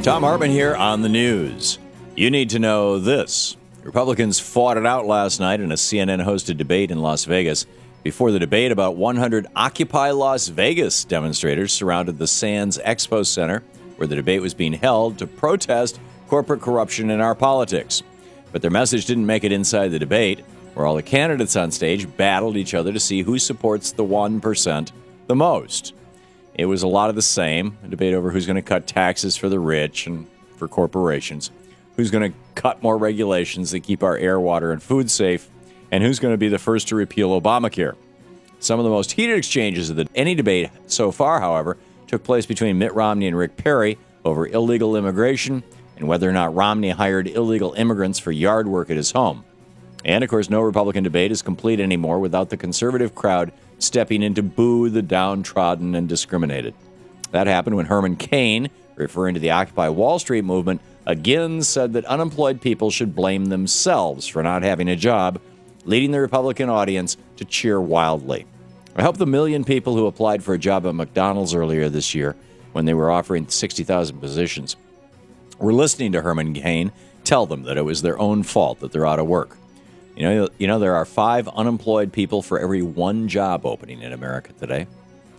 Thom Hartmann here on the news. You need to know this. Republicans fought it out last night in a CNN-hosted debate in Las Vegas. Before the debate, about 100 Occupy Las Vegas demonstrators surrounded the Sands Expo Center, where the debate was being held, to protest corporate corruption in our politics. But their message didn't make it inside the debate, where all the candidates on stage battled each other to see who supports the 1% the most. It was a lot of the same, a debate over who's going to cut taxes for the rich and for corporations, who's going to cut more regulations that keep our air, water, and food safe, and who's going to be the first to repeal Obamacare. Some of the most heated exchanges of any debate so far, however, took place between Mitt Romney and Rick Perry over illegal immigration and whether or not Romney hired illegal immigrants for yard work at his home. And, of course, no Republican debate is complete anymore without the conservative crowd stepping in to boo the downtrodden and discriminated. That happened when Herman Cain, referring to the Occupy Wall Street movement, again said that unemployed people should blame themselves for not having a job, leading the Republican audience to cheer wildly. I hope the million people who applied for a job at McDonald's earlier this year, when they were offering 60,000 positions, were listening to Herman Cain tell them that it was their own fault that they're out of work. You know, there are 5 unemployed people for every 1 job opening in America today.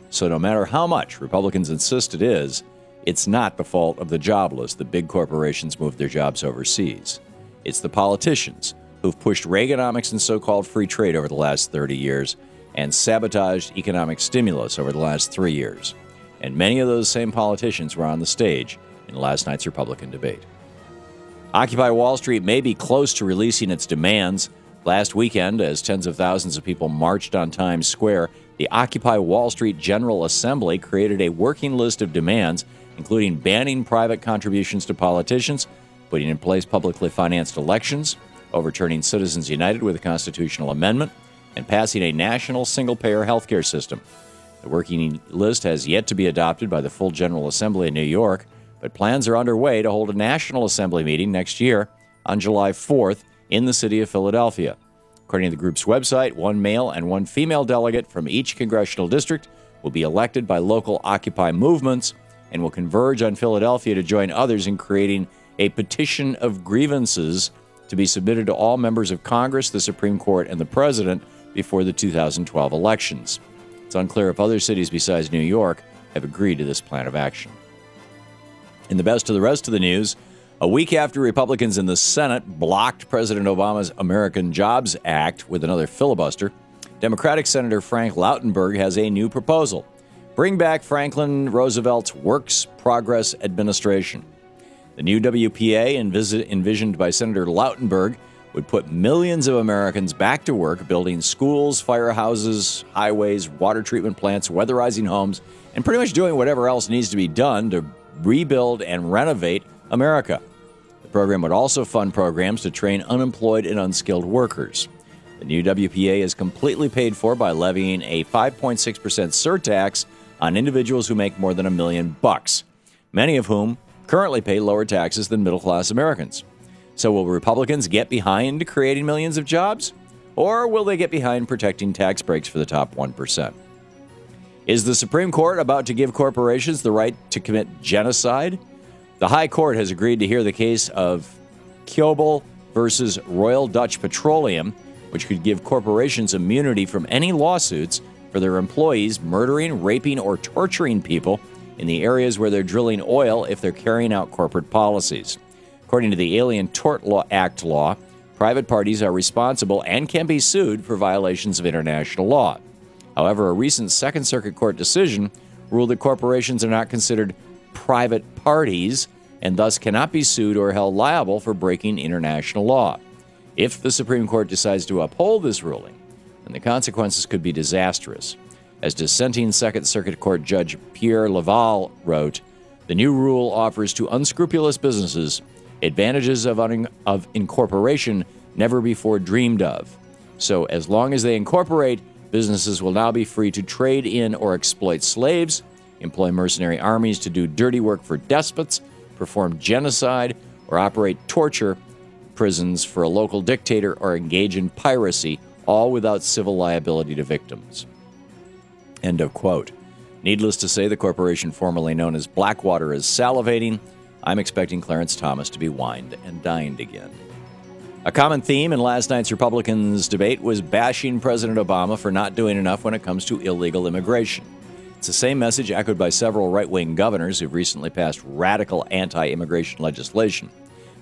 So no matter how much Republicans insist it is, it's not the fault of the jobless that big corporations move their jobs overseas. It's the politicians who've pushed Reaganomics and so-called free trade over the last 30 years and sabotaged economic stimulus over the last 3 years. And many of those same politicians were on the stage in last night's Republican debate. Occupy Wall Street may be close to releasing its demands. Last weekend, as tens of thousands of people marched on Times Square, the Occupy Wall Street General Assembly created a working list of demands, including banning private contributions to politicians, putting in place publicly financed elections, overturning Citizens United with a constitutional amendment, and passing a national single-payer health care system. The working list has yet to be adopted by the full General Assembly in New York, but plans are underway to hold a National Assembly meeting next year on July 4th in the city of Philadelphia. According to the group's website, 1 male and 1 female delegate from each congressional district will be elected by local Occupy movements and will converge on Philadelphia to join others in creating a petition of grievances to be submitted to all members of Congress, the Supreme Court, and the President before the 2012 elections. It's unclear if other cities besides New York have agreed to this plan of action. In the best of the rest of the news, a week after Republicans in the Senate blocked President Obama's American Jobs Act with another filibuster, Democratic Senator Frank Lautenberg has a new proposal. Bring back Franklin Roosevelt's Works Progress Administration. The new WPA, envisioned by Senator Lautenberg, would put millions of Americans back to work building schools, firehouses, highways, water treatment plants, weatherizing homes, and pretty much doing whatever else needs to be done to rebuild and renovate America. The program would also fund programs to train unemployed and unskilled workers. The new WPA is completely paid for by levying a 5.6% surtax on individuals who make more than $1 million, many of whom currently pay lower taxes than middle-class Americans. So will Republicans get behind creating millions of jobs? Or will they get behind protecting tax breaks for the top 1%? Is the Supreme Court about to give corporations the right to commit genocide? The High Court has agreed to hear the case of Kjobel versus Royal Dutch Petroleum, which could give corporations immunity from any lawsuits for their employees murdering, raping, or torturing people in the areas where they're drilling oil if they're carrying out corporate policies. According to the Alien Tort Act law, private parties are responsible and can be sued for violations of international law. However, a recent Second Circuit Court decision ruled that corporations are not considered private parties and thus cannot be sued or held liable for breaking international law. If the Supreme Court decides to uphold this ruling, then the consequences could be disastrous. As dissenting Second Circuit Court Judge Pierre Laval wrote, the new rule offers to unscrupulous businesses advantages of incorporation never before dreamed of. So as long as they incorporate, businesses will now be free to trade in or exploit slaves, employ mercenary armies to do dirty work for despots, perform genocide, or operate torture prisons for a local dictator or engage in piracy, all without civil liability to victims. End of quote. Needless to say, the corporation formerly known as Blackwater is salivating, I'm expecting Clarence Thomas to be wined and dined again. A common theme in last night's Republicans' debate was bashing President Obama for not doing enough when it comes to illegal immigration. It's the same message echoed by several right-wing governors who've recently passed radical anti-immigration legislation.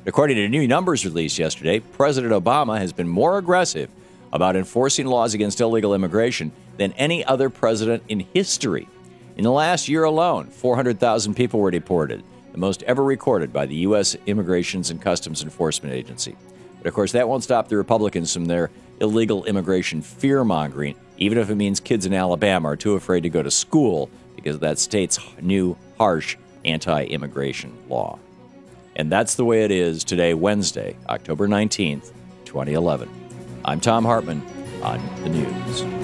But according to new numbers released yesterday, President Obama has been more aggressive about enforcing laws against illegal immigration than any other president in history. In the last year alone, 400,000 people were deported, the most ever recorded by the U.S. Immigration and Customs Enforcement Agency. But, of course, that won't stop the Republicans from their illegal immigration fear-mongering, even if it means kids in Alabama are too afraid to go to school because of that state's new, harsh anti-immigration law. And that's the way it is today, Wednesday, October 19th, 2011. I'm Thom Hartmann on the news.